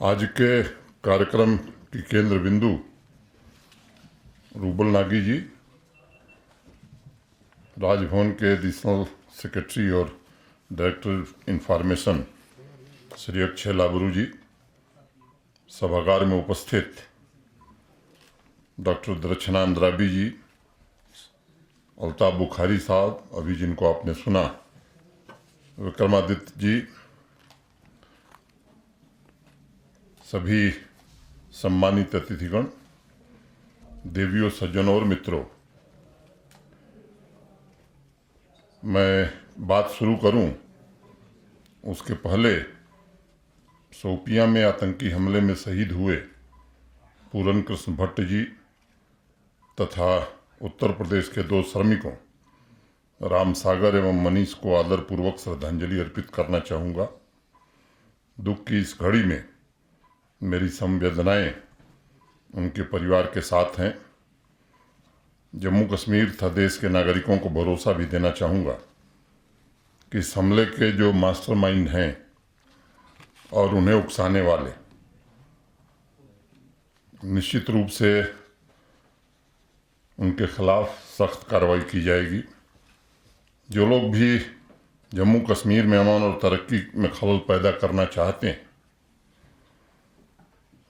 आज के कार्यक्रम की केंद्र बिंदु रूबल नागी जी, राजभवन के एडिशनल सेक्रेटरी और डायरेक्टर इंफॉर्मेशन श्री अक्षय लाबरू जी, सभागार में उपस्थित डॉक्टर दर्शना अंद्राबी जी, अल्ताफ बुखारी साहब अभी जिनको आपने सुना, विक्रमादित्य जी, सभी सम्मानित अतिथिगण, देवियों, सज्जनों और मित्रों, मैं बात शुरू करूं उसके पहले शोपियां में आतंकी हमले में शहीद हुए पूरन कृष्ण भट्ट जी तथा उत्तर प्रदेश के 2 श्रमिकों राम सागर एवं मनीष को आदरपूर्वक श्रद्धांजलि अर्पित करना चाहूँगा। दुख की इस घड़ी में मेरी संवेदनाएं उनके परिवार के साथ हैं। जम्मू कश्मीर तथा देश के नागरिकों को भरोसा भी देना चाहूँगा कि इस हमले के जो मास्टरमाइंड हैं और उन्हें उकसाने वाले, निश्चित रूप से उनके खिलाफ सख्त कार्रवाई की जाएगी। जो लोग भी जम्मू कश्मीर में अमन और तरक्की में खलल पैदा करना चाहते हैं,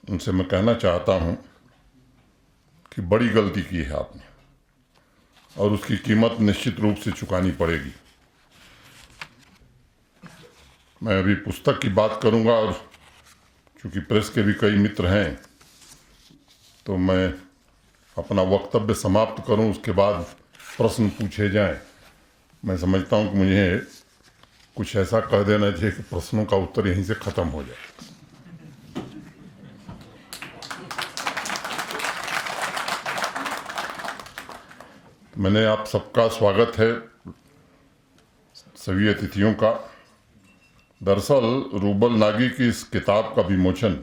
उनसे मैं कहना चाहता हूं कि बड़ी गलती की है आपने और उसकी कीमत निश्चित रूप से चुकानी पड़ेगी। मैं अभी पुस्तक की बात करूंगा और चूंकि प्रेस के भी कई मित्र हैं तो मैं अपना वक्तव्य समाप्त करूं, उसके बाद प्रश्न पूछे जाएं। मैं समझता हूं कि मुझे कुछ ऐसा कह देना चाहिए कि प्रश्नों का उत्तर यहीं से ख़त्म हो जाए। मैंने आप सबका स्वागत है, सभी अतिथियों का। दरअसल रूबल नागी की इस किताब का विमोचन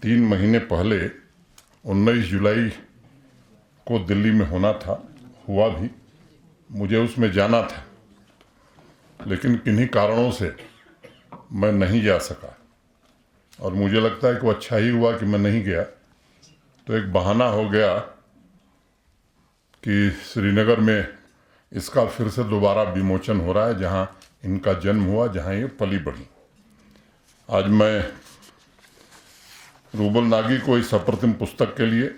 3 महीने पहले 19 जुलाई को दिल्ली में होना था, हुआ भी। मुझे उसमें जाना था, लेकिन किन्हीं कारणों से मैं नहीं जा सका और मुझे लगता है कि वो अच्छा ही हुआ कि मैं नहीं गया। तो एक बहाना हो गया कि श्रीनगर में इसका फिर से दोबारा विमोचन हो रहा है, जहां इनका जन्म हुआ, जहां ये पली बढ़ी। आज मैं रूबल नागी को इस अप्रतिम पुस्तक के लिए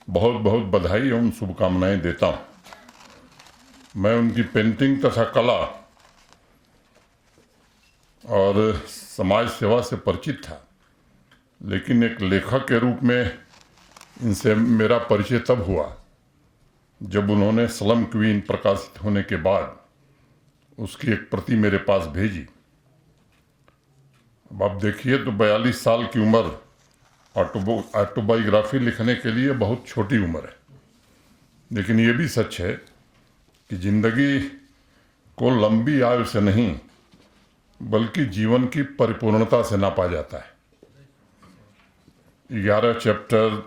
बहुत बहुत बधाई एवं शुभकामनाएं देता हूं। मैं उनकी पेंटिंग तथा कला और समाज सेवा से परिचित था, लेकिन एक लेखक के रूप में इनसे मेरा परिचय तब हुआ जब उन्होंने स्लम क्वीन प्रकाशित होने के बाद उसकी एक प्रति मेरे पास भेजी। अब आप देखिए तो 42 साल की उम्र ऑटोबायोग्राफी लिखने के लिए बहुत छोटी उम्र है, लेकिन ये भी सच है कि जिंदगी को लंबी आयु से नहीं बल्कि जीवन की परिपूर्णता से नापा जाता है। 11 चैप्टर,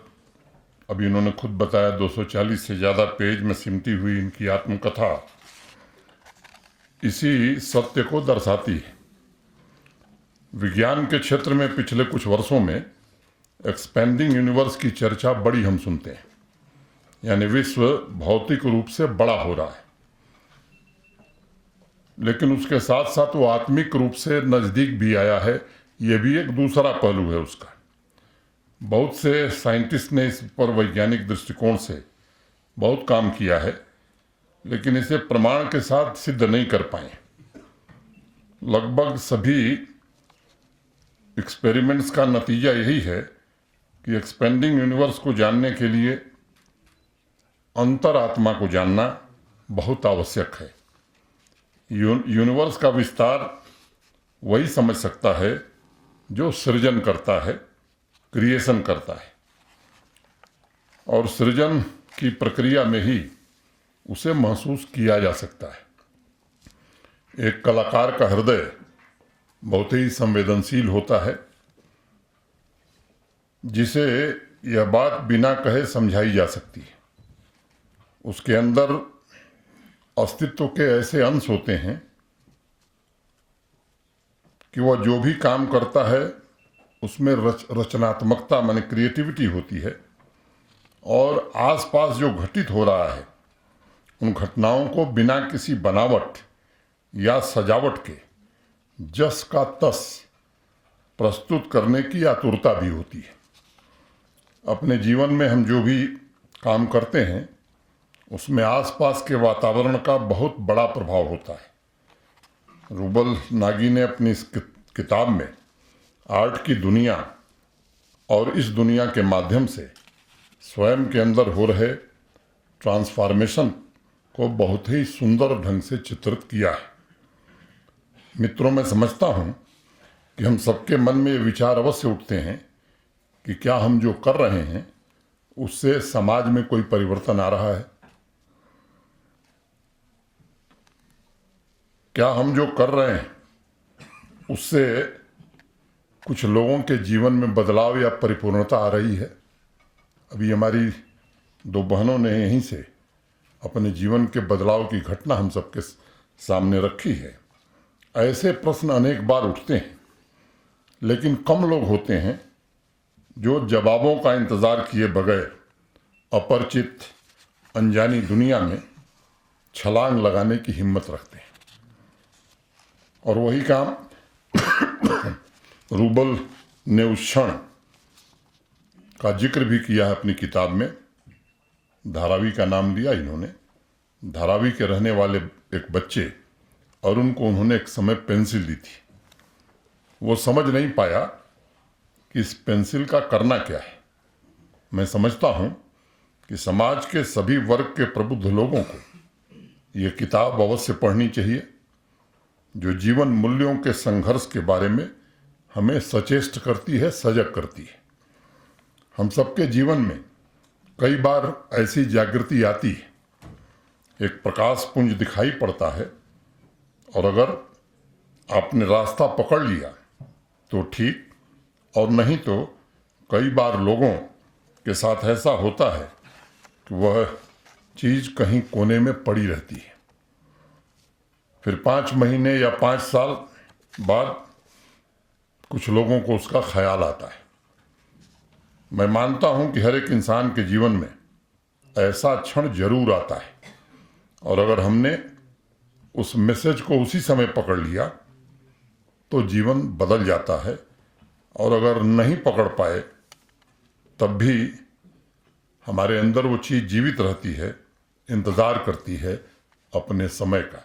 अभी इन्होंने खुद बताया 240 से ज़्यादा पेज में सिमटी हुई इनकी आत्मकथा इसी सत्य को दर्शाती है। विज्ञान के क्षेत्र में पिछले कुछ वर्षों में एक्सपेंडिंग यूनिवर्स की चर्चा बड़ी हम सुनते हैं, यानी विश्व भौतिक रूप से बड़ा हो रहा है, लेकिन उसके साथ साथ वो आत्मिक रूप से नज़दीक भी आया है। ये भी एक दूसरा पहलू है उसका। बहुत से साइंटिस्ट ने इस पर वैज्ञानिक दृष्टिकोण से बहुत काम किया है, लेकिन इसे प्रमाण के साथ सिद्ध नहीं कर पाए। लगभग सभी एक्सपेरिमेंट्स का नतीजा यही है कि एक्सपेंडिंग यूनिवर्स को जानने के लिए अंतरात्मा को जानना बहुत आवश्यक है। यूनिवर्स का विस्तार वही समझ सकता है जो सृजन करता है, क्रिएशन करता है, और सृजन की प्रक्रिया में ही उसे महसूस किया जा सकता है। एक कलाकार का हृदय बहुत ही संवेदनशील होता है, जिसे यह बात बिना कहे समझाई जा सकती है। उसके अंदर अस्तित्व के ऐसे अंश होते हैं कि वह जो भी काम करता है उसमें रचनात्मकता माने क्रिएटिविटी होती है, और आसपास जो घटित हो रहा है उन घटनाओं को बिना किसी बनावट या सजावट के जस का तस प्रस्तुत करने की आतुरता भी होती है। अपने जीवन में हम जो भी काम करते हैं उसमें आसपास के वातावरण का बहुत बड़ा प्रभाव होता है। रूबल नागी ने अपनी इस किताब में आर्ट की दुनिया और इस दुनिया के माध्यम से स्वयं के अंदर हो रहे ट्रांसफॉर्मेशन को बहुत ही सुंदर ढंग से चित्रित किया है। मित्रों, मैं समझता हूँ कि हम सबके मन में ये विचार अवश्य उठते हैं कि क्या हम जो कर रहे हैं उससे समाज में कोई परिवर्तन आ रहा है? क्या हम जो कर रहे हैं उससे कुछ लोगों के जीवन में बदलाव या परिपूर्णता आ रही है? अभी हमारी दो बहनों ने यहीं से अपने जीवन के बदलाव की घटना हम सबके सामने रखी है। ऐसे प्रश्न अनेक बार उठते हैं, लेकिन कम लोग होते हैं जो जवाबों का इंतज़ार किए बगैर अपरिचित अनजानी दुनिया में छलांग लगाने की हिम्मत रखते हैं। और वही काम रूबल ने उस क्षण का जिक्र भी किया है अपनी किताब में। धारावी का नाम लिया इन्होंने। धारावी के रहने वाले एक बच्चे, और उनको उन्होंने एक समय पेंसिल दी थी। वो समझ नहीं पाया कि इस पेंसिल का करना क्या है। मैं समझता हूँ कि समाज के सभी वर्ग के प्रबुद्ध लोगों को ये किताब अवश्य पढ़नी चाहिए, जो जीवन मूल्यों के संघर्ष के बारे में हमें सचेष्ट करती है, सजग करती है। हम सबके जीवन में कई बार ऐसी जागृति आती है, एक प्रकाश पुंज दिखाई पड़ता है, और अगर आपने रास्ता पकड़ लिया तो ठीक, और नहीं तो कई बार लोगों के साथ ऐसा होता है कि वह चीज़ कहीं कोने में पड़ी रहती है। फिर 5 महीने या 5 साल बाद कुछ लोगों को उसका ख्याल आता है। मैं मानता हूं कि हर एक इंसान के जीवन में ऐसा क्षण जरूर आता है, और अगर हमने उस मैसेज को उसी समय पकड़ लिया तो जीवन बदल जाता है, और अगर नहीं पकड़ पाए तब भी हमारे अंदर वो चीज़ जीवित रहती है, इंतज़ार करती है अपने समय का।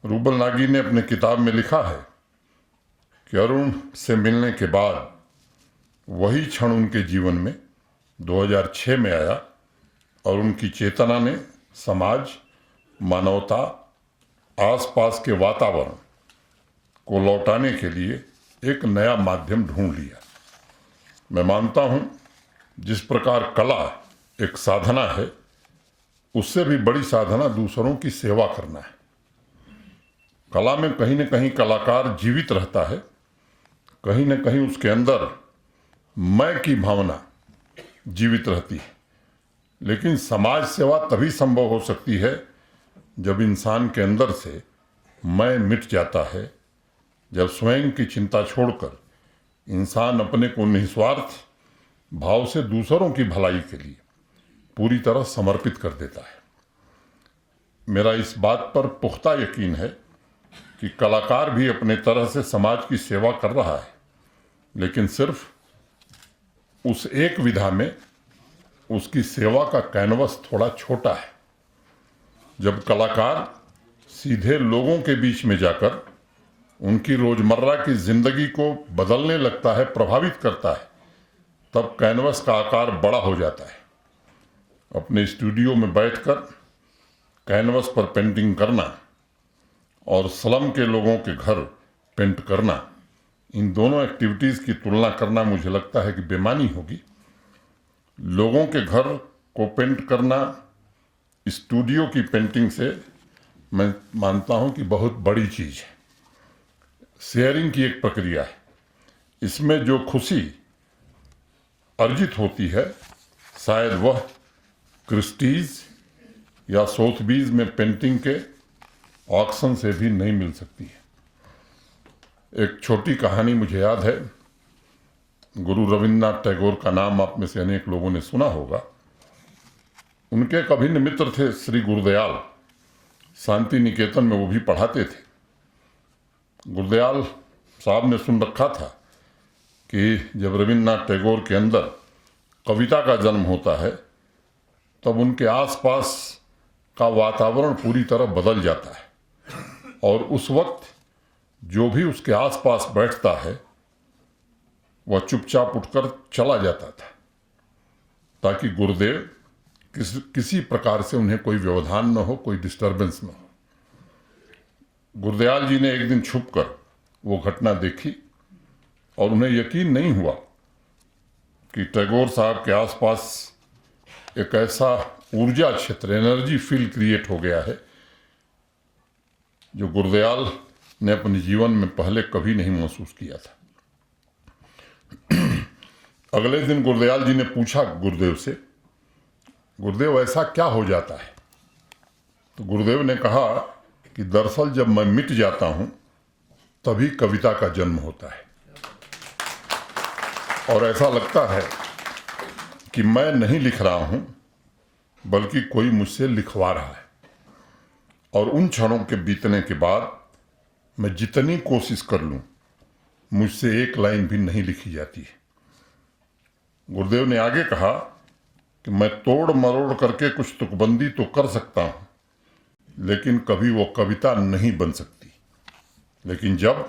रूबल नागी ने अपने किताब में लिखा है कि अरुण से मिलने के बाद वही क्षण उनके जीवन में 2006 में आया, और उनकी चेतना ने समाज, मानवता, आसपास के वातावरण को लौटाने के लिए एक नया माध्यम ढूंढ लिया। मैं मानता हूं जिस प्रकार कला एक साधना है, उससे भी बड़ी साधना दूसरों की सेवा करना है। कला में कहीं न कहीं कलाकार जीवित रहता है, कहीं न कहीं उसके अंदर मैं की भावना जीवित रहती है। लेकिन समाज सेवा तभी संभव हो सकती है जब इंसान के अंदर से मैं मिट जाता है, जब स्वयं की चिंता छोड़कर इंसान अपने को निस्वार्थ भाव से दूसरों की भलाई के लिए पूरी तरह समर्पित कर देता है। मेरा इस बात पर पुख्ता यकीन है कि कलाकार भी अपने तरह से समाज की सेवा कर रहा है, लेकिन सिर्फ उस एक विधा में उसकी सेवा का कैनवस थोड़ा छोटा है। जब कलाकार सीधे लोगों के बीच में जाकर उनकी रोजमर्रा की जिंदगी को बदलने लगता है, प्रभावित करता है, तब कैनवस का आकार बड़ा हो जाता है। अपने स्टूडियो में बैठकर कैनवस पर पेंटिंग करना और स्लम के लोगों के घर पेंट करना, इन दोनों एक्टिविटीज़ की तुलना करना मुझे लगता है कि बेमानी होगी। लोगों के घर को पेंट करना स्टूडियो की पेंटिंग से मैं मानता हूं कि बहुत बड़ी चीज़ है। शेयरिंग की एक प्रक्रिया है, इसमें जो खुशी अर्जित होती है शायद वह क्रिस्टीज या सोथबीज में पेंटिंग के ऑक्शन से भी नहीं मिल सकती है। एक छोटी कहानी मुझे याद है। गुरु रविन्द्रनाथ टैगोर का नाम आप में से अनेक लोगों ने सुना होगा। उनके एक अभिन्न मित्र थे श्री गुरुदयाल, शांति निकेतन में वो भी पढ़ाते थे। गुरुदयाल साहब ने सुन रखा था कि जब रविन्द्रनाथ टैगोर के अंदर कविता का जन्म होता है तब उनके आसपास का वातावरण पूरी तरह बदल जाता है और उस वक्त जो भी उसके आसपास बैठता है वह चुपचाप उठकर चला जाता था ताकि गुरुदेव किसी प्रकार से उन्हें कोई व्यवधान न हो, कोई डिस्टर्बेंस न हो। गुरुदयाल जी ने एक दिन छुपकर वो घटना देखी और उन्हें यकीन नहीं हुआ कि टैगोर साहब के आसपास एक ऐसा ऊर्जा क्षेत्र, एनर्जी फील्ड क्रिएट हो गया है जो गुरुदयाल ने अपने जीवन में पहले कभी नहीं महसूस किया था। अगले दिन गुरुदयाल जी ने पूछा गुरुदेव से, गुरुदेव ऐसा क्या हो जाता है? तो गुरुदेव ने कहा कि दरअसल जब मैं मिट जाता हूं तभी कविता का जन्म होता है और ऐसा लगता है कि मैं नहीं लिख रहा हूं बल्कि कोई मुझसे लिखवा रहा है। और उन क्षणों के बीतने के बाद मैं जितनी कोशिश कर लूं मुझसे एक लाइन भी नहीं लिखी जाती है। गुरुदेव ने आगे कहा कि मैं तोड़ मरोड़ करके कुछ तुकबंदी तो कर सकता हूं लेकिन कभी वो कविता नहीं बन सकती। लेकिन जब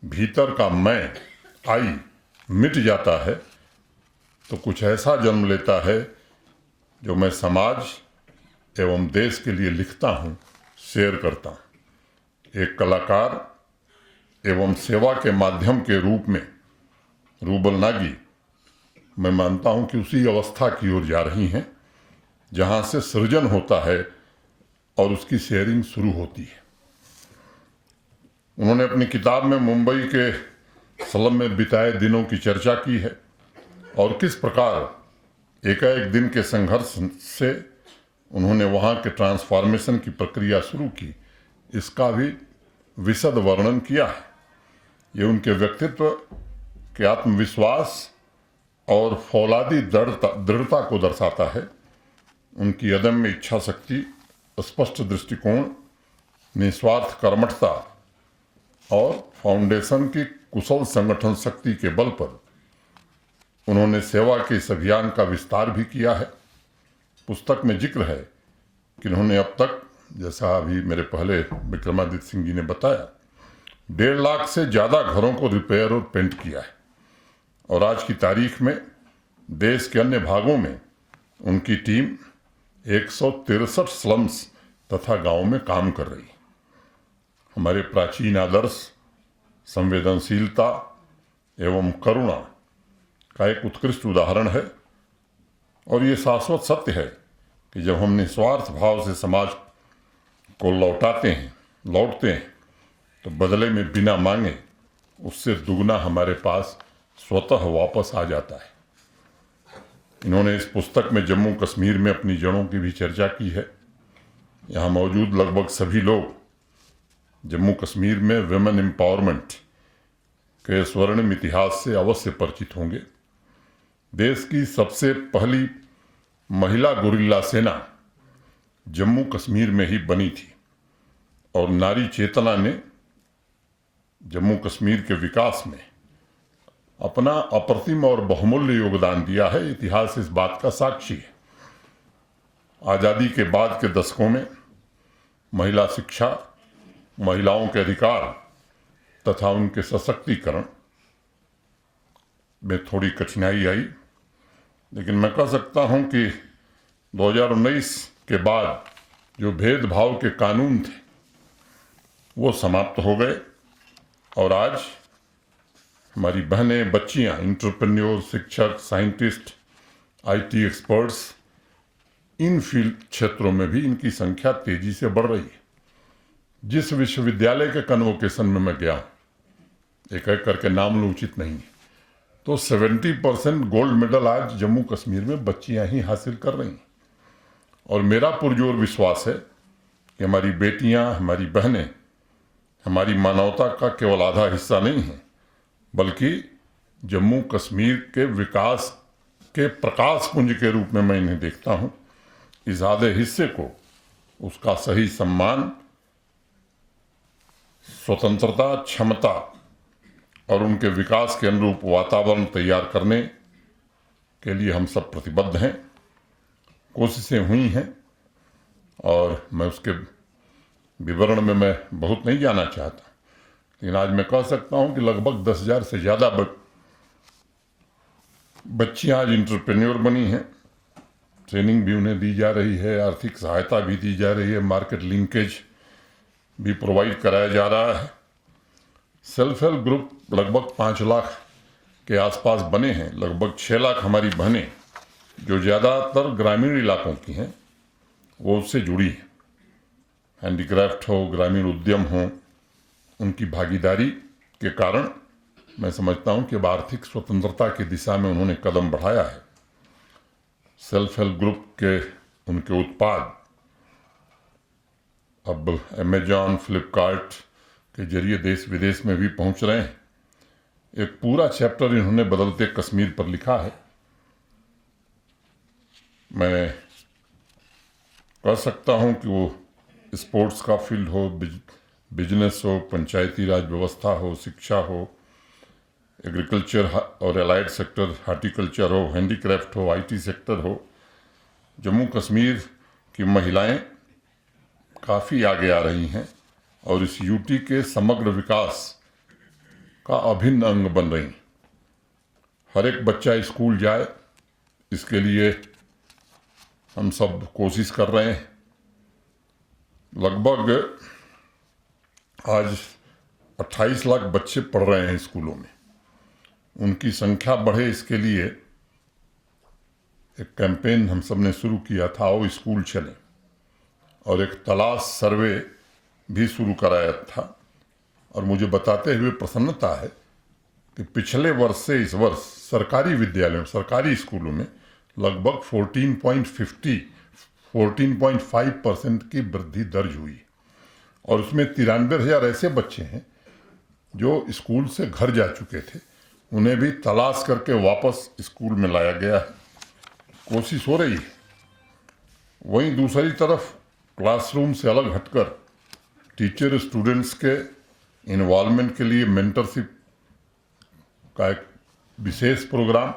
भीतर का मैं आई मिट जाता है तो कुछ ऐसा जन्म लेता है जो मैं समाज एवं देश के लिए लिखता हूं, शेयर करता हूं। एक कलाकार एवं सेवा के माध्यम के रूप में रूबल नागी मैं मानता हूं कि उसी अवस्था की ओर जा रही हैं जहां से सृजन होता है और उसकी शेयरिंग शुरू होती है। उन्होंने अपनी किताब में मुंबई के स्लम में बिताए दिनों की चर्चा की है और किस प्रकार एकाएक दिन के संघर्ष से उन्होंने वहाँ के ट्रांसफॉर्मेशन की प्रक्रिया शुरू की, इसका भी विशद वर्णन किया है। ये उनके व्यक्तित्व के आत्मविश्वास और फौलादी दृढ़ता को दर्शाता है। उनकी अदम्य इच्छा शक्ति, स्पष्ट दृष्टिकोण, निस्वार्थ कर्मठता और फाउंडेशन की कुशल संगठन शक्ति के बल पर उन्होंने सेवा के इस अभियान का विस्तार भी किया है। पुस्तक में जिक्र है कि उन्होंने अब तक, जैसा अभी मेरे पहले विक्रमादित्य सिंह जी ने बताया, 1.5 लाख से ज़्यादा घरों को रिपेयर और पेंट किया है और आज की तारीख में देश के अन्य भागों में उनकी टीम 163 स्लम्स तथा गांवों में काम कर रही है। हमारे प्राचीन आदर्श संवेदनशीलता एवं करुणा का एक उत्कृष्ट उदाहरण है और ये शाश्वत सत्य है कि जब हम निस्वार्थ भाव से समाज को लौटते हैं तो बदले में बिना मांगे उससे दुगना हमारे पास स्वतः वापस आ जाता है। इन्होंने इस पुस्तक में जम्मू कश्मीर में अपनी जड़ों की भी चर्चा की है। यहाँ मौजूद लगभग सभी लोग जम्मू कश्मीर में विमेन एम्पावरमेंट के स्वर्णिम इतिहास से अवश्य परिचित होंगे। देश की सबसे पहली महिला गुरिल्ला सेना जम्मू कश्मीर में ही बनी थी और नारी चेतना ने जम्मू कश्मीर के विकास में अपना अप्रतिम और बहुमूल्य योगदान दिया है। इतिहास इस बात का साक्षी है। आज़ादी के बाद के दशकों में महिला शिक्षा, महिलाओं के अधिकार तथा उनके सशक्तिकरण में थोड़ी कठिनाई आई, लेकिन मैं कह सकता हूं कि 2019 के बाद जो भेदभाव के कानून थे वो समाप्त हो गए और आज हमारी बहनें, बच्चियां, एंटरप्रेन्योर, शिक्षक, scientist, IT experts, in field क्षेत्रों में भी इनकी संख्या तेजी से बढ़ रही है। जिस विश्वविद्यालय के कन्वोकेशन में मैं गया, एक एक करके नाम लूँ उचित नहीं, तो 70% गोल्ड मेडल आज जम्मू कश्मीर में बच्चियां ही हासिल कर रही हैं। और मेरा पुरजोर विश्वास है कि हमारी बेटियां, हमारी बहनें हमारी मानवता का केवल आधा हिस्सा नहीं है, बल्कि जम्मू कश्मीर के विकास के प्रकाश पुंज के रूप में मैं इन्हें देखता हूँ। इस आधे हिस्से को उसका सही सम्मान, स्वतंत्रता, क्षमता और उनके विकास के अनुरूप वातावरण तैयार करने के लिए हम सब प्रतिबद्ध हैं। कोशिशें हुई हैं और मैं उसके विवरण में मैं बहुत नहीं जाना चाहता, लेकिन आज मैं कह सकता हूं कि लगभग 10,000 से ज़्यादा बच्चियां आज इंटरप्रेन्योर बनी हैं। ट्रेनिंग भी उन्हें दी जा रही है, आर्थिक सहायता भी दी जा रही है, मार्केट लिंकेज भी प्रोवाइड कराया जा रहा है। सेल्फ हेल्प ग्रुप लगभग 5 लाख के आसपास बने हैं। लगभग 6 लाख हमारी बहनें, जो ज़्यादातर ग्रामीण इलाकों की हैं, वो उससे जुड़ी हैं। हैंडीक्राफ्ट हो, ग्रामीण उद्यम हो, उनकी भागीदारी के कारण मैं समझता हूं कि अब आर्थिक स्वतंत्रता की दिशा में उन्होंने कदम बढ़ाया है। सेल्फ हेल्प ग्रुप के उनके उत्पाद अब अमेजॉन, फ्लिपकार्ट के जरिए देश विदेश में भी पहुंच रहे हैं। एक पूरा चैप्टर इन्होंने बदलते कश्मीर पर लिखा है। मैं कह सकता हूं कि वो स्पोर्ट्स का फील्ड हो, बिजनेस हो, पंचायती राज व्यवस्था हो, शिक्षा हो, एग्रीकल्चर और एलाइड सेक्टर, हार्टिकल्चर हो, हैंडीक्राफ्ट हो, आईटी सेक्टर हो, जम्मू कश्मीर की महिलाएं काफ़ी आगे आ रही हैं और इस यूटी के समग्र विकास का अभिन्न अंग बन रही। हर एक बच्चा स्कूल जाए, इसके लिए हम सब कोशिश कर रहे हैं। लगभग आज 28 लाख बच्चे पढ़ रहे हैं स्कूलों में। उनकी संख्या बढ़े, इसके लिए एक कैंपेन हम सब ने शुरू किया था, आओ स्कूल चलें, और एक तलाश सर्वे भी शुरू कराया था। और मुझे बताते हुए प्रसन्नता है कि पिछले वर्ष से इस वर्ष सरकारी विद्यालयों, सरकारी स्कूलों में लगभग 14.5% की वृद्धि दर्ज हुई। और उसमें 93,000 ऐसे बच्चे हैं जो स्कूल से घर जा चुके थे, उन्हें भी तलाश करके वापस स्कूल में लाया गया है। कोशिश हो रही है। वहीं दूसरी तरफ क्लासरूम से अलग हटकर टीचर स्टूडेंट्स के इन्वॉल्वमेंट के लिए मेंटरशिप का एक विशेष प्रोग्राम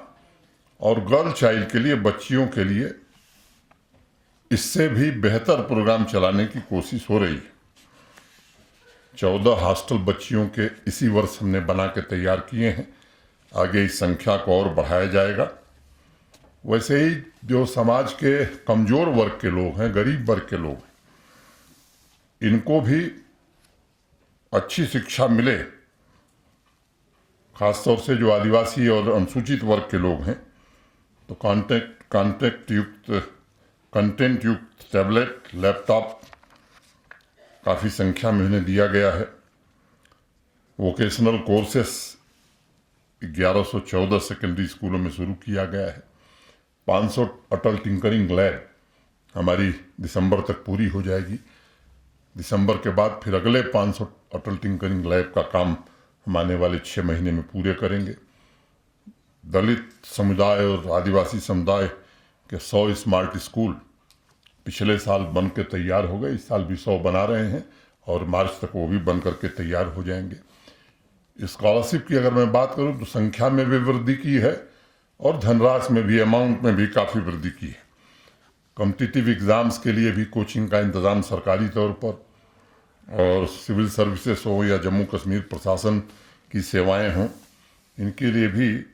और गर्ल चाइल्ड के लिए, बच्चियों के लिए इससे भी बेहतर प्रोग्राम चलाने की कोशिश हो रही है। 14 हॉस्टल बच्चियों के इसी वर्ष हमने बना के तैयार किए हैं। आगे इस संख्या को और बढ़ाया जाएगा। वैसे ही जो समाज के कमजोर वर्ग के लोग हैं, गरीब वर्ग के लोग हैं, इनको भी अच्छी शिक्षा मिले, खासतौर से जो आदिवासी और अनुसूचित वर्ग के लोग हैं, तो कंटेंट युक्त टैबलेट, लैपटॉप काफ़ी संख्या में उन्हें दिया गया है। वोकेशनल कोर्सेस 1114 सेकेंडरी स्कूलों में शुरू किया गया है। 500 अटल टिंकरिंग लैब हमारी दिसंबर तक पूरी हो जाएगी। दिसंबर के बाद फिर अगले 500 अटल टिंकरिंग लैब का काम हम आने वाले 6 महीने में पूरे करेंगे। दलित समुदाय और आदिवासी समुदाय के 100 स्मार्ट स्कूल पिछले साल बन के तैयार हो गए। इस साल भी 100 बना रहे हैं और मार्च तक वो भी बन करके तैयार हो जाएंगे। स्कॉलरशिप की अगर मैं बात करूं तो संख्या में भी वृद्धि की है और धनराशि में भी, अमाउंट में भी काफ़ी वृद्धि की है। कॉम्पिटिटिव एग्ज़ाम्स के लिए भी कोचिंग का इंतज़ाम सरकारी तौर पर, और सिविल सर्विसेज हो या जम्मू कश्मीर प्रशासन की सेवाएं हों, इनके लिए भी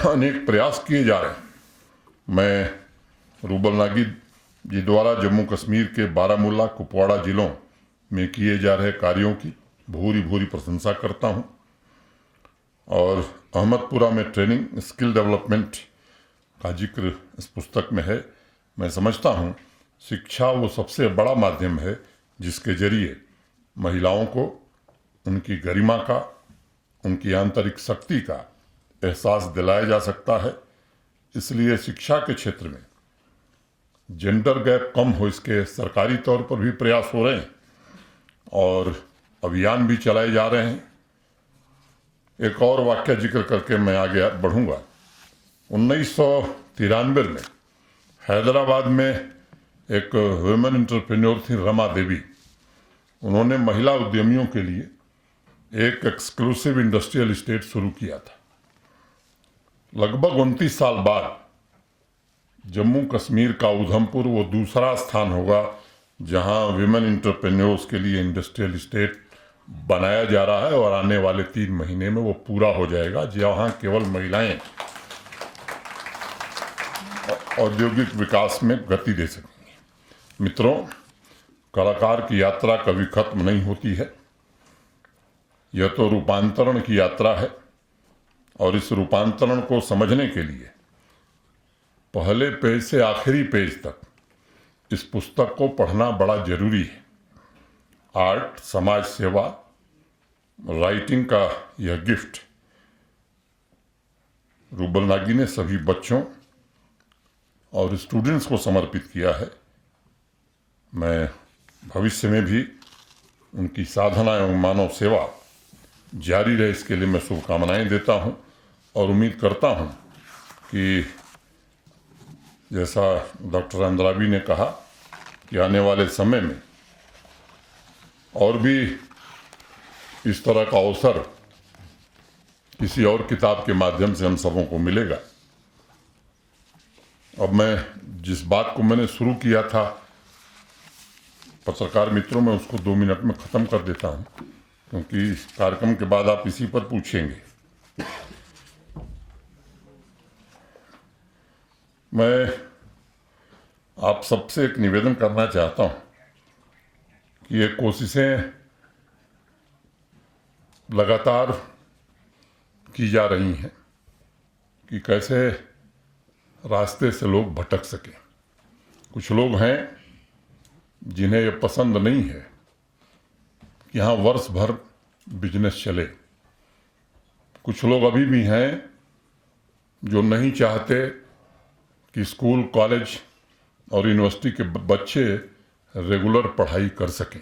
अनेक प्रयास किए जा रहे हैं। मैं रूबल नागी जी द्वारा जम्मू कश्मीर के बारामूला, कुपवाड़ा जिलों में किए जा रहे कार्यों की भूरी प्रशंसा करता हूं। और अहमदपुरा में ट्रेनिंग स्किल डेवलपमेंट का जिक्र इस पुस्तक में है। मैं समझता हूं शिक्षा वो सबसे बड़ा माध्यम है जिसके जरिए महिलाओं को उनकी गरिमा का, उनकी आंतरिक शक्ति का एहसास दिलाया जा सकता है। इसलिए शिक्षा के क्षेत्र में जेंडर गैप कम हो, इसके सरकारी तौर पर भी प्रयास हो रहे हैं। और अभियान भी चलाए जा रहे हैं। एक और वाक्य जिक्र करके मैं आगे बढ़ूंगा। 1993 में हैदराबाद में एक वुमेन एंटरप्रेन्योर थी, रमा देवी। उन्होंने महिला उद्यमियों के लिए एक एक्सक्लूसिव इंडस्ट्रियल एस्टेट शुरू किया था। लगभग 29 साल बाद जम्मू कश्मीर का उधमपुर वो दूसरा स्थान होगा जहां विमेन एंटरप्रेन्योर्स के लिए इंडस्ट्रियल एस्टेट बनाया जा रहा है, और आने वाले 3 महीने में वो पूरा हो जाएगा, जहां केवल महिलाएं औद्योगिक विकास में गति दे सकेंगी। मित्रों, कलाकार की यात्रा कभी खत्म नहीं होती है। यह तो रूपांतरण की यात्रा है, और इस रूपांतरण को समझने के लिए पहले पेज से आखिरी पेज तक इस पुस्तक को पढ़ना बड़ा जरूरी है। आर्ट, समाज सेवा, राइटिंग का यह गिफ्ट रूबल नागी ने सभी बच्चों और स्टूडेंट्स को समर्पित किया है। मैं भविष्य में भी उनकी साधना एवं मानव सेवा जारी रहे, इसके लिए मैं शुभकामनाएं देता हूं, और उम्मीद करता हूं कि जैसा डॉक्टर अंद्राबी ने कहा कि आने वाले समय में और भी इस तरह का अवसर किसी और किताब के माध्यम से हम सबों को मिलेगा। अब मैं जिस बात को मैंने शुरू किया था पत्रकार मित्रों, मैं उसको 2 मिनट में ख़त्म कर देता हूं, क्योंकि इस कार्यक्रम के बाद आप इसी पर पूछेंगे। मैं आप सबसे एक निवेदन करना चाहता हूं कि ये कोशिशें लगातार की जा रही हैं कि कैसे रास्ते से लोग भटक सकें। कुछ लोग हैं जिन्हें यह पसंद नहीं है कि यहाँ वर्ष भर बिजनेस चले। कुछ लोग अभी भी हैं जो नहीं चाहते कि स्कूल, कॉलेज और यूनिवर्सिटी के बच्चे रेगुलर पढ़ाई कर सकें।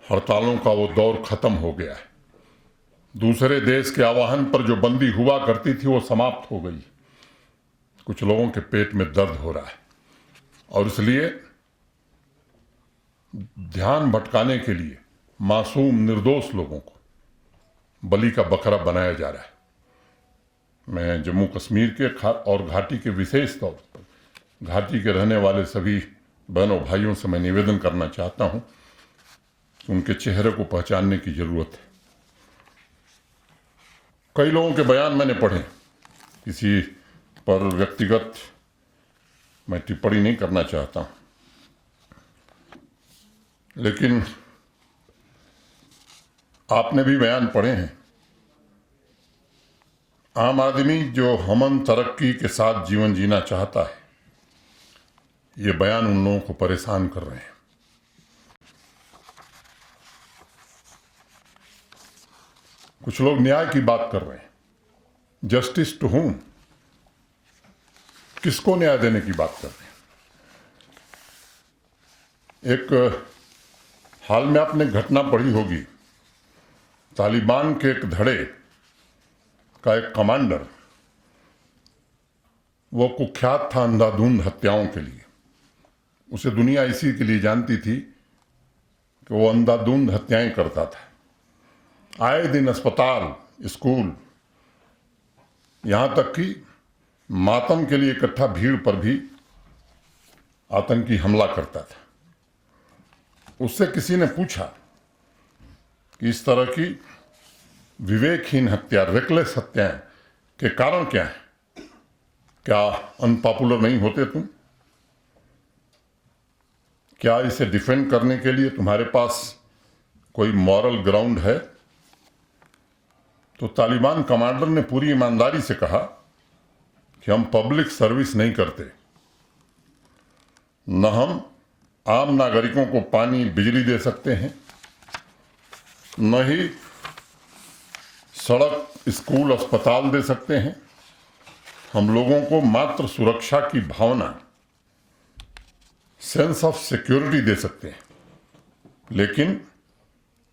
हड़तालों का वो दौर खत्म हो गया है। दूसरे देश के आह्वान पर जो बंदी हुआ करती थी वो समाप्त हो गई। कुछ लोगों के पेट में दर्द हो रहा है, और इसलिए ध्यान भटकाने के लिए मासूम निर्दोष लोगों को बलि का बकरा बनाया जा रहा है। मैं जम्मू कश्मीर के और घाटी के विशेष तौर पर घाटी के रहने वाले सभी बहनों भाइयों से मैं निवेदन करना चाहता हूं कि उनके चेहरे को पहचानने की जरूरत है। कई लोगों के बयान मैंने पढ़े, किसी पर व्यक्तिगत मैं टिप्पणी नहीं करना चाहता हूं, लेकिन आपने भी बयान पढ़े हैं। आम आदमी जो अमन तरक्की के साथ जीवन जीना चाहता है, ये बयान उन लोगों को परेशान कर रहे हैं। कुछ लोग न्याय की बात कर रहे हैं। जस्टिस टू हुम, किसको न्याय देने की बात कर रहे हैं। एक हाल में आपने घटना पढ़ी होगी, तालिबान के एक धड़े का एक कमांडर, वो कुख्यात था अंधाधुंध हत्याओं के लिए। उसे दुनिया इसी के लिए जानती थी कि वो अंधाधुंध हत्याएं करता था। आए दिन अस्पताल, स्कूल, यहां तक कि मातम के लिए इकट्ठा भीड़ पर भी आतंकी हमला करता था। उससे किसी ने पूछा कि इस तरह की विवेकहीन हत्या, रेकलेस हत्याएं के कारण क्या है? क्या अनपॉपुलर नहीं होते तुम? क्या इसे डिफेंड करने के लिए तुम्हारे पास कोई मॉरल ग्राउंड है? तो तालिबान कमांडर ने पूरी ईमानदारी से कहा कि हम पब्लिक सर्विस नहीं करते, न हम आम नागरिकों को पानी, बिजली दे सकते हैं, न ही सड़क, स्कूल, अस्पताल दे सकते हैं। हम लोगों को मात्र सुरक्षा की भावना, सेंस ऑफ सिक्योरिटी दे सकते हैं। लेकिन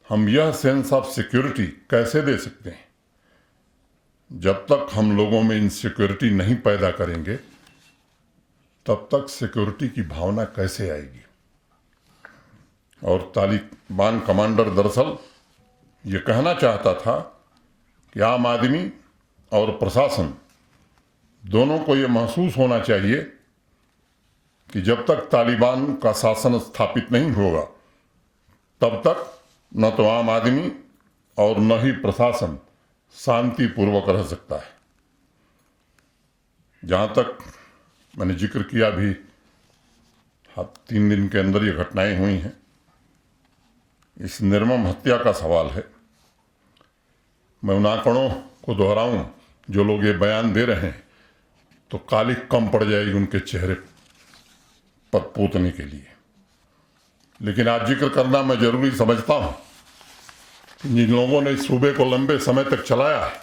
हम यह सेंस ऑफ सिक्योरिटी कैसे दे सकते हैं? जब तक हम लोगों में इनसिक्योरिटी नहीं पैदा करेंगे तब तक सिक्योरिटी की भावना कैसे आएगी? और तालिबान कमांडर दरअसल ये कहना चाहता था कि आम आदमी और प्रशासन दोनों को ये महसूस होना चाहिए कि जब तक तालिबान का शासन स्थापित नहीं होगा तब तक न तो आम आदमी और न ही प्रशासन शांतिपूर्वक रह सकता है। जहां तक मैंने जिक्र किया भी, 3 दिन के अंदर ये घटनाएं हुई हैं, इस निर्मम हत्या का सवाल है। मैं उन आंकड़ों को दोहराऊं जो लोग ये बयान दे रहे हैं तो कालिक कम पड़ जाएगी उनके चेहरे पर पोतने के लिए। लेकिन आज जिक्र करना मैं जरूरी समझता हूं कि जिन लोगों ने इस सूबे को लंबे समय तक चलाया है,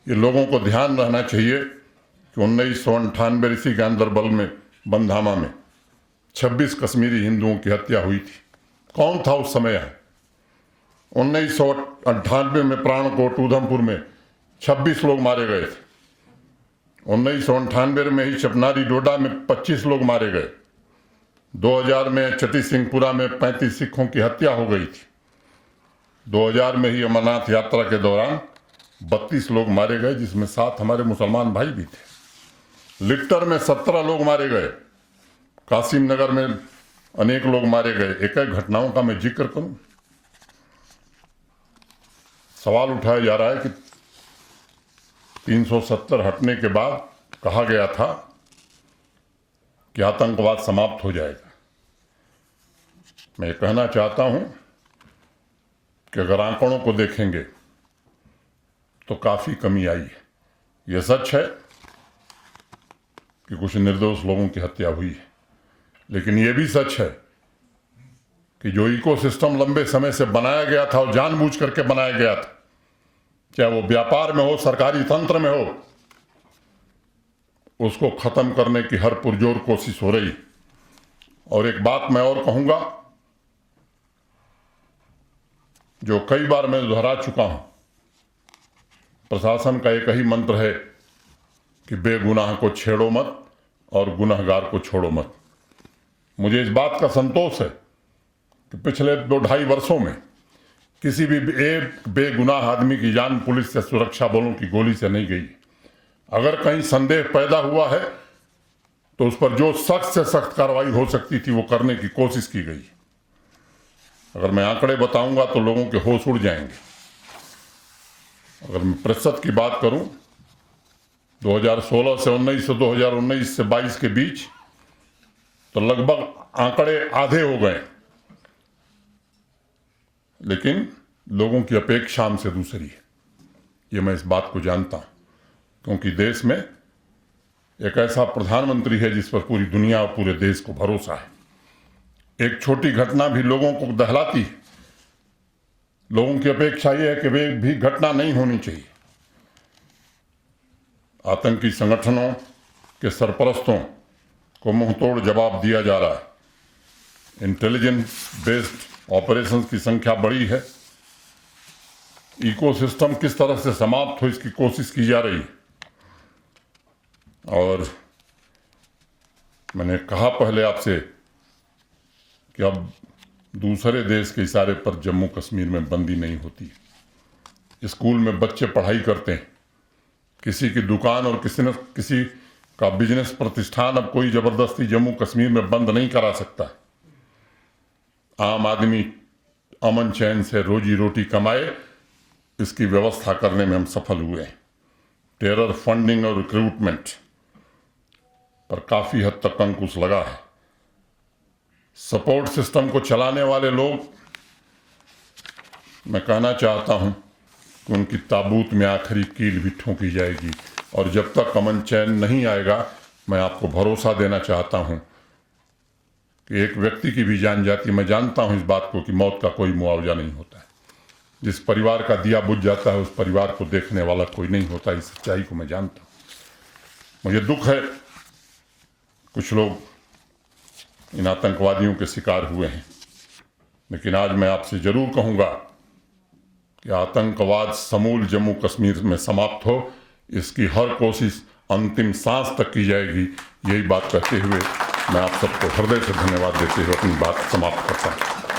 ये लोगों को ध्यान रहना चाहिए कि 1998 इसी गांदरबल में बंधामा में 26 कश्मीरी हिंदुओं की हत्या हुई थी। कौन था उस समय? 1998 में प्राणकोट उधमपुर में 26 लोग मारे गए थे। 1998 में ही चपनारी डोडा में 25 लोग मारे गए। 2000 में चटी सिंहपुरा में 35 सिखों की हत्या हो गई थी। 2000 में ही अमरनाथ यात्रा के दौरान 32 लोग मारे गए, जिसमें 7 हमारे मुसलमान भाई भी थे। लिट्टर में 17 लोग मारे गए। कासिम नगर में अनेक लोग मारे गए। एक एक घटनाओं का मैं जिक्र करूं। सवाल उठाया जा रहा है कि 370 हटने के बाद कहा गया था कि आतंकवाद समाप्त हो जाएगा। मैं ये कहना चाहता हूं कि अगर आंकड़ों को देखेंगे तो काफी कमी आई है। यह सच है कि कुछ निर्दोष लोगों की हत्या हुई है, लेकिन यह भी सच है कि जो इकोसिस्टम लंबे समय से बनाया गया था और जानबूझ करके बनाया गया था, चाहे वो व्यापार में हो, सरकारी तंत्र में हो, उसको खत्म करने की हर पुरजोर कोशिश हो रही। और एक बात मैं और कहूंगा जो कई बार मैं दोहरा चुका हूं, प्रशासन का एक ही मंत्र है कि बेगुनाह को छेड़ो मत और गुनहगार को छोड़ो मत। मुझे इस बात का संतोष है कि पिछले 2-2.5 वर्षों में किसी भी एक बेगुनाह आदमी की जान पुलिस या सुरक्षा बलों की गोली से नहीं गई। अगर कहीं संदेह पैदा हुआ है तो उस पर जो सख्त से सख्त कार्रवाई हो सकती थी वो करने की कोशिश की गई। अगर मैं आंकड़े बताऊंगा तो लोगों के होश उड़ जाएंगे। अगर मैं प्रतिशत की बात करूं, 2016 से 19 से 2019 से 22 के बीच तो लगभग आंकड़े आधे हो गए, लेकिन लोगों की अपेक्षा हमसे दूसरी है। ये मैं इस बात को जानता हूं क्योंकि देश में एक ऐसा प्रधानमंत्री है जिस पर पूरी दुनिया और पूरे देश को भरोसा है। एक छोटी घटना भी लोगों को दहलाती है। लोगों की अपेक्षा यह है कि वे भी घटना नहीं होनी चाहिए। आतंकी संगठनों के सरपरस्तों को मुंहतोड़ जवाब दिया जा रहा है। इंटेलिजेंस बेस्ड ऑपरेशंस की संख्या बढ़ी है। इकोसिस्टम किस तरह से समाप्त हो इसकी कोशिश की जा रही है। और मैंने कहा पहले आपसे कि अब दूसरे देश के इशारे पर जम्मू कश्मीर में बंदी नहीं होती। स्कूल में बच्चे पढ़ाई करते हैं, किसी की दुकान और किसी का बिजनेस प्रतिष्ठान अब कोई जबरदस्ती जम्मू कश्मीर में बंद नहीं करा सकता। आम आदमी अमन चैन से रोजी रोटी कमाए, इसकी व्यवस्था करने में हम सफल हुए हैं। टेरर फंडिंग और रिक्रूटमेंट पर काफी हद तक अंकुश लगा है। सपोर्ट सिस्टम को चलाने वाले लोग, मैं कहना चाहता हूं कि उनकी ताबूत में आखिरी कील भी ठोकी जाएगी। और जब तक अमन चैन नहीं आएगा, मैं आपको भरोसा देना चाहता हूं कि एक व्यक्ति की भी जान जाती। मैं जानता हूं इस बात को कि मौत का कोई मुआवजा नहीं होता है। जिस परिवार का दिया बुझ जाता है उस परिवार को देखने वाला कोई नहीं होता। इस सच्चाई को मैं जानता हूं। मुझे दुख है कुछ लोग इन आतंकवादियों के शिकार हुए हैं। लेकिन आज मैं आपसे जरूर कहूँगा कि आतंकवाद समूल जम्मू कश्मीर में समाप्त हो, इसकी हर कोशिश अंतिम सांस तक की जाएगी। यही बात कहते हुए मैं आप सबको हृदय से धन्यवाद देते हुए अपनी बात समाप्त करता हूँ।